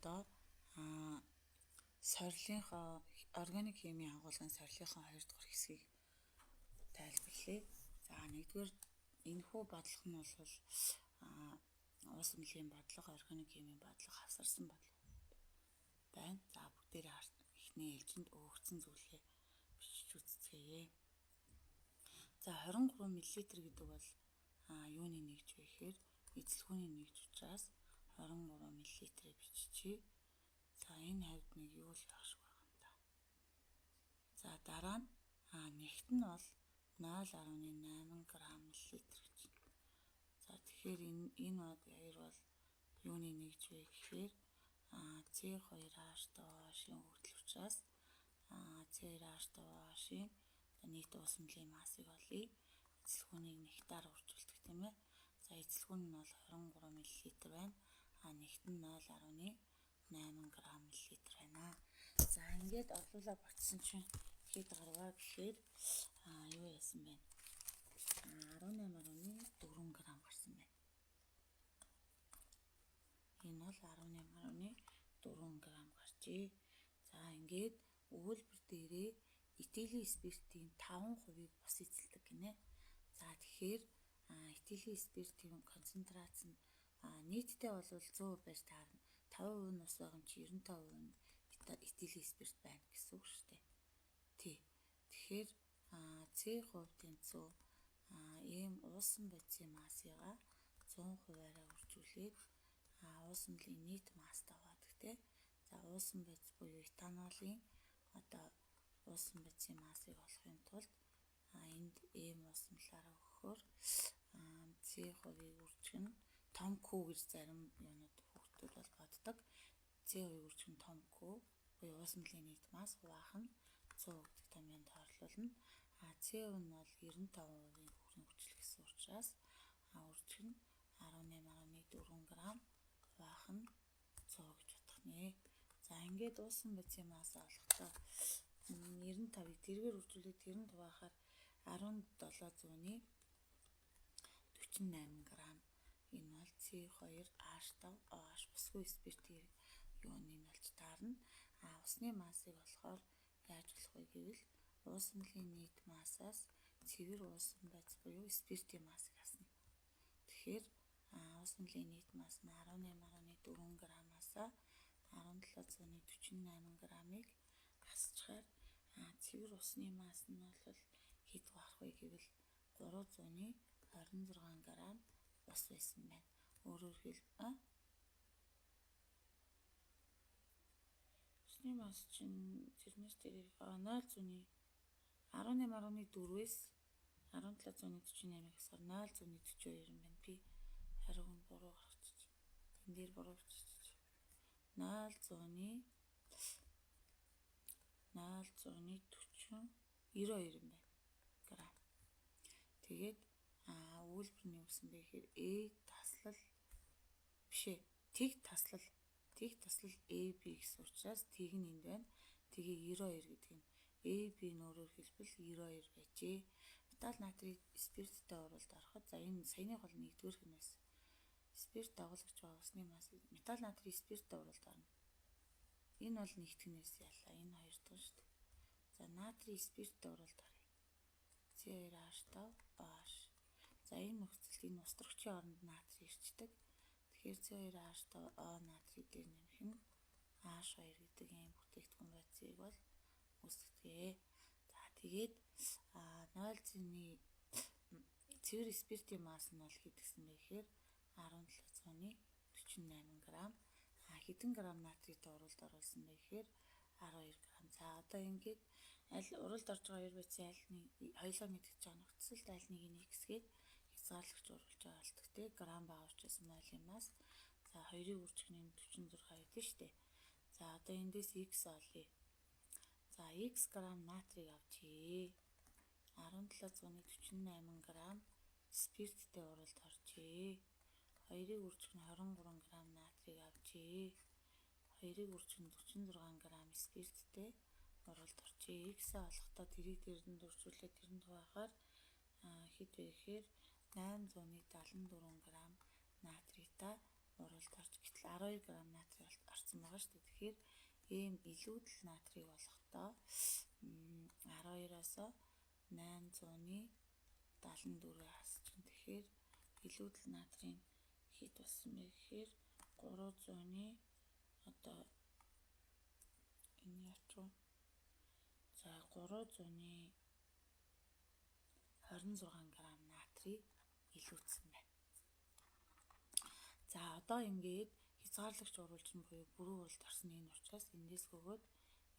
одоо сорилынхоо органик химийн агуулгын сорилынхоо 2 дугаар хэсгийг тайлбарлая. За нэгдүгээр энэхүү бодлого нь бол уус эмнэлгийн бодлого, органик химийн бодлого, хавсарсан бодлого байна. За бүгдээрээ эхний ээлжинд өгөгдсөн зүйлээ бичиж үзцгээе. За 23 мл гэдэг бол юуны нэгж вэ гэхээр эзэлхүүний нэгж учраас 23 мл-ийг биччихье. За энэ хавьд нэг юу л байх шиг байгаа юм да. За дараа нь нэгт нь бол 0.8 г мл гэж. За тэгэхээр энэ хоёр бол юуны нэгж вэ гэхээр C2H2O-ийн өгөгдөл учраас C2H2O-ийн нийт уус эмнэлгийн массыг олъё. Эзэлхүүнийг нэгтаар үржүүлдэг тийм ээ. За эзэлхүүн нь бол 23 мл байна. Нэгт нь 0.8 г мл байна. За ингээд орлуулаад батсан чинь хэд гарваа гэхээр юу яасан бэ? 18.4 г гарсан байна. Энэ бол 18.4 г гарчээ. За ингээд өгүүлбэр дээрээ этилийн спиртийн 5% бус эзэлдэг гинэ. За тэгэхээр этилийн спиртийн концентрац нь нийтдээ бол 100% байж таарна. 5% нь ус байгаа юм чи 95% нь этилийн спирт байна гэсэн үг шүү дээ. Тий. Тэгэхээр C% тэнцүү ийм уусан бодисын массыгаа 100%-аараа үржүүлээд уус эмнэлгийн нийт масстай хаваадаг тий. За уусан бодис буюу этанолын одоо уусан бодисын массыг олохын тулд энд ийм уус эмнэлаараа өгөхөөр C%-ийг үржих нь том Q гэж зарим юунууд хүүхдүүд бол боддог. C%-ийг үржих нь том Q буюу уус эмнэлгийн нийт масс хуваах нь 100 гэдэг томьёонд тоорлуулна. C% нь бол 95%-ийн хүрэн хүчил гэсэн учраас үржих нь 18.4 г хуваах нь 100 гэж бодох нэ. За ингээд уусан бодисын массаа олохдоо 95-ыг тэргээр үржүүлээд тэрэнд хуваахаар 1700-ны 48 г. Энэ бол C2H2OH бүсгүй спиртийн юуны нь болж таарна. Усны массыг болохоор яаж болох вэ гэвэл уус эмнэлгийн нийт массаас цэвэр уусан бодис буюу спиртийн массыг асна. Тэгэхээр уус эмнэлгийн нийт масс нь 18.4 г-аас 1748 г-ыг хасчихаар цэвэр усны масс нь бол хэд байх вэ гэвэл 326 г ус байсан байна. Өөрөөр хэлбэл усны масс чинь зэрнээс дээр 18.4-ээс 1748-ыг хасгаар 0.42 юм байна. Би хариуг нь буруу гаргачих. Энд дээр буруу бичиж 0.92 юм байна. Грамм. Тэгээд өгүүлбэр нь юу гэсэн бэ гэхээр тэг таслал AB гэсэн учраас тэг нь энд байна. Тэгээ 92 гэдэг нь AB нь өөрөөр хэлбэл 92 байжээ. Металл натрийг спирттэй оруулалт ороход за энэ саяных бол нэгдүгээр хинээс спирт дагуулгач ба усны масс металл натрийг спирттэй оруулалт орно. Энэ бол нэгтгэнээс ялла. Энэ хоёр дахь шүү дээ. За натрийг спирттэй оруулалт орё. C2H2OH. За энэ нөхцөлд энэ устөрөгчийн оронд натри ирчдэг. Тэгэхээр C2H2O натри дээр нэмэх нь H2 гэдэг ийм бүтээгдэхүүн бодисыг бол үүсгэдэг. За тэгээд 0-ны цэвэр спиртийн масс нь бол хэд гэсэн бэ гэхээр 1748 г. Хэдэн грамм натрид уралд оруулсан бэ гэхээр 12 г. За одоо ингээд аль уралд орж байгаа 2 бодисын аль нэг хоёулаа мэдчихэж байгаа нөхцөлд аль нэг нь x-гээд хязгаарлагч оруулж байгаа болдог те грамм бага учраас 0-ын масс. За 2-ыг үржих нь 46 байдэн штэ. За одоо эндээс x олъё. За x грамм натрийг авчээ. 1748 г спирттэй уралд оржээ. 2-ыг үржих нь 23 г натрийг авчээ. 2-ыг үржих нь 46 г спирттэй уралд оржээ. X-а олохдоо тэрийг тэрэнд үржүүлээд тэрэнд хуваахаар хэд вэ гэхээр 874 г натрита уралд орж гэтэл 12 г натри орж гарсан байгаа шүү дээ. Тэгэхээр ийм илүүдэл натрийг болохдоо 12-аас 874 хасч чинь тэгэхээр илүүдэл натрийн хэд болсон бэ гэхээр 300-ны одоо энэ ячуу за 300-ны 26 грамм натрийг илүүдсэн байна. За одоо ингээд хязгаарлагч уруулжин буюу бүрэн уралд орсон энэ учраас эндээс өгөөд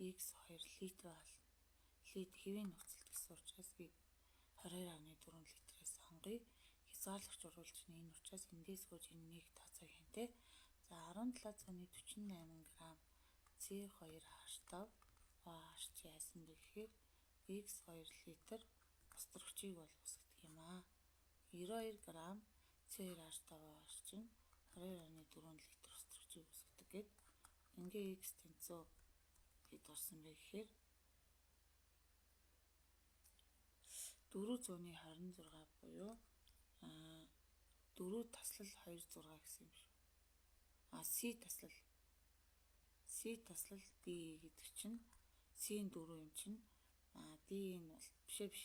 x2 литр болно. Хэвийн нөхцөлд гэсэн учраас би 22.4 литрээс сонгоё. Хязгаарлагч уруулжин энэ учраас эндээс өгөөж энэнийг тооцоо хянтээ. За 1748 грамм C2H5 OH яасан бэ гэхээр x2 литр острогчийг бол үүсгдэг юм аа. 92 грамм C2H5 OH чинь 22.4 литр острогчийг үүсгдэг гэд ингээ x тэнцүү хэд гарсан бэ гэхээр 426 буюу 4 таслал 26 гэсэн юм шүү. C таслал D гэдэг чинь C-ийн 4 юм чинь D-ийн бол биш.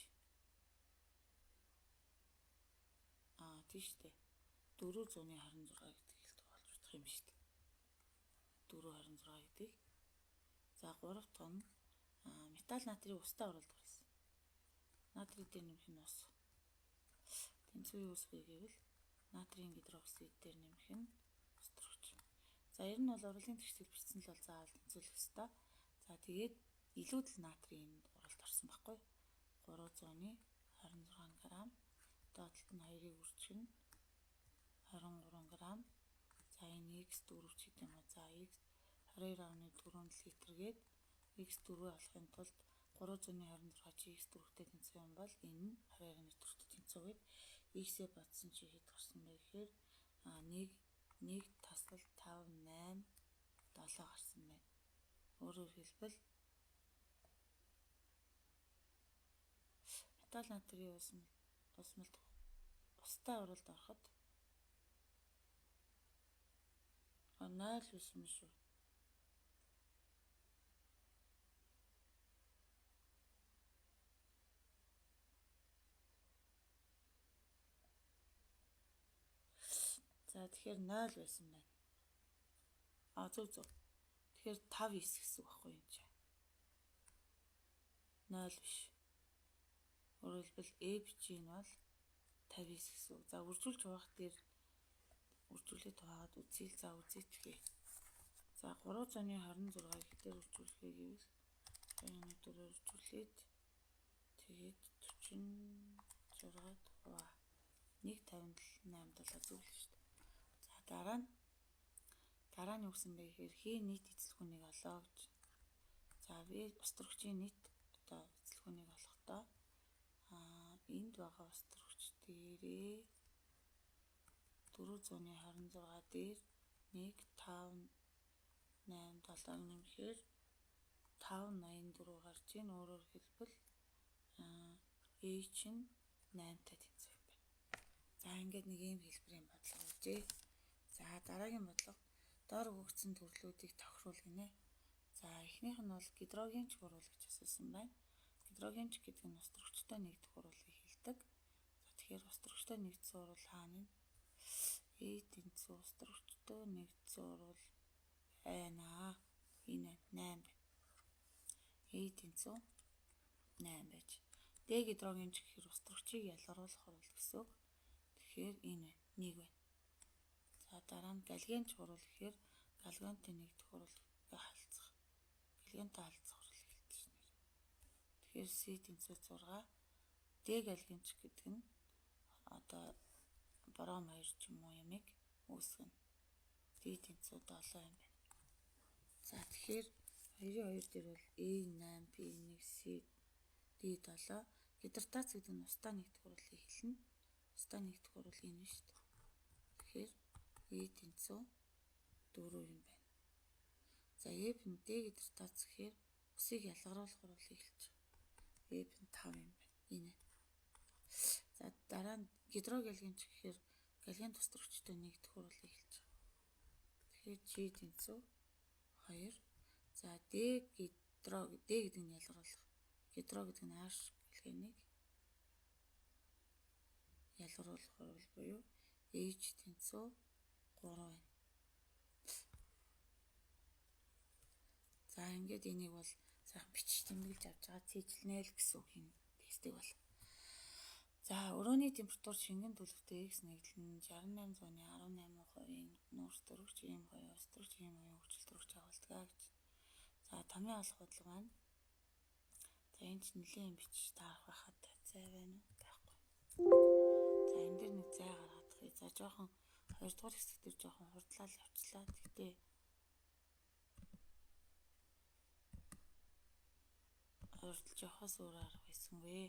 Тийм шүү дээ. 426 гэдэг хэлдэг болж бодох юм шүү дээ. 426 гэдэг. За 3 дахь нь металл натрийг устдаа оруулдаг гэсэн. Натрий дээр нэмэх нь ус. Тэнцвийн ус вэ гэвэл натрийн гидроксид дээр нэмэх нь острогч. За ер нь бол урлагийн тэгшэл бичсэн л бол заавал тэнцвүүлэх ёстой. За тэгээд илүүдэл натрийн энд уралд орсон байхгүй. 300-ны 26 грамм доотлолт нь 2-ыг үржих нь 23 грамм. За энэ x4 ч гэдэг юм уу. За x 22.4 литр гээд x4 болохын тулд 300-ны 26 чи x4-тэй тэнцвээ юм бол энэ нь 22.4-тэй тэнцвээ гээд x-ээ бодсон чи хэд гарсан бэ гэхээр 1 таслал 5 8 7 гарсан байна. Өөрөөр хэлбэл металл натрийн усмалд устдаа уралд ороход 0 байсан шүү. За тэгэхээр 0 байсан байна. Зөв. Тэгэхээр 5 9 гэсэн үг байхгүй юм чи. 0 биш. Өөрөөр хэлбэл F-ийн бол 59 гэсэн үг. За үржүүлж хуваах дээр үржүүлээд хуваад үзье. За үзээтгэе. За 300-ны 26-ыг хэдээр үржүүлэх вэ гэвэл 1-4-өөр үржүүлээд тэгээд 46-д хуваа. 1.58 зөв л шүү дээ. За дараа нь юу гэсэн бэ гэхээр хий нийт эзлэхүүнийг олоо гэж. За би острогчийн нийт одоо эзлэхүүнийг олохдоо энд байгаа острогч дээрээ 426 дээр 1.587 нэмэхээр 584 гарч ийн. Өөрөөр хэлбэл A чинь 8-тай тэнцвэр юм байна. За ингээд нэг ийм хэлбэрийн бодлого үүжээ. За дараагийн бодлого доор өгөгдсөн төрлүүдийг тохируул гинэ. За эхнийх нь бол гидрогенч гурвал гэж асуусан байна. Гидрогенч гэдэг нь острогчтой нэгдэх гурвалыг хэлдэг. За тэгэхээр острогчтой нэгдсэн гурвал хаана вэ? A тэнцүү острогчтой нэгдсэн гурвал байна. Энэ 8 байна. A тэнцүү 8 байж. D гидрогенч гэхээр острогчийг ялгаруулах гурвал гэсэн үг. Тэгэхээр энэ 1 байна. За дараа нь галогенч гурвал гэхээр галогентэй нэгдэх гурвалыг халцах. Галогентэй халцах гурвал хэлдэг шнэ. Тэгэхээр C тэнцүү 6. D галогенч гэдэг нь одоо бором 2 ч юм уу ямиг үүсгэнэ. D тэнцүү 7 юм байна. За тэгэхээр 2-2 дээр бол A8, B1, C, D7. Гидратац гэдэг нь устдаа нэгдэх гурвалыг хэлнэ. Устдаа нэгдэх гурвал энэ шүү дээ. Тэгэхээр A тэнцүү 4 юм байна. За F нь D гидратац гэхээр усыг ялгаруулах гурвалыг хэлж байгаа. F нь 5 юм байна. Энэ. За дараа нь гидрогалогенч гэхээр галогент острогчтой нэгдэх гурвалыг хэлж байгаа. Тэгэхээр G тэнцүү 2. За D гэдэг нь ялгаруулах. Гидро гэдэг нь H гэлгээнийг ялгаруулах буюу H тэнцүү 3 байна. За ингээд энийг бол сайхан бичиж тэмдэглэж авч байгаа цээжилнэ л гэсэн үг юм тестийг бол. За өрөөний температур шингэн төлөвтэй X нэгдэл нь 6818%-ийн нүүрс дөрвөгч ийм буюу ус дөрвөгч ийм буюу хөгжил дөрвөгч агуулдаг гэж. За томьёо олох бодлого байна. За энд чинь нэлийн юм бичиж таарах байхад зай байна уу? Байхгүй. За энэ дээр нэг зай гаргадах. За жоохон 2 дугаар хэсэг дээр жоохон хурдлал явчлаа. Тэгтээ урдж явахаас өөр арга байсангүй.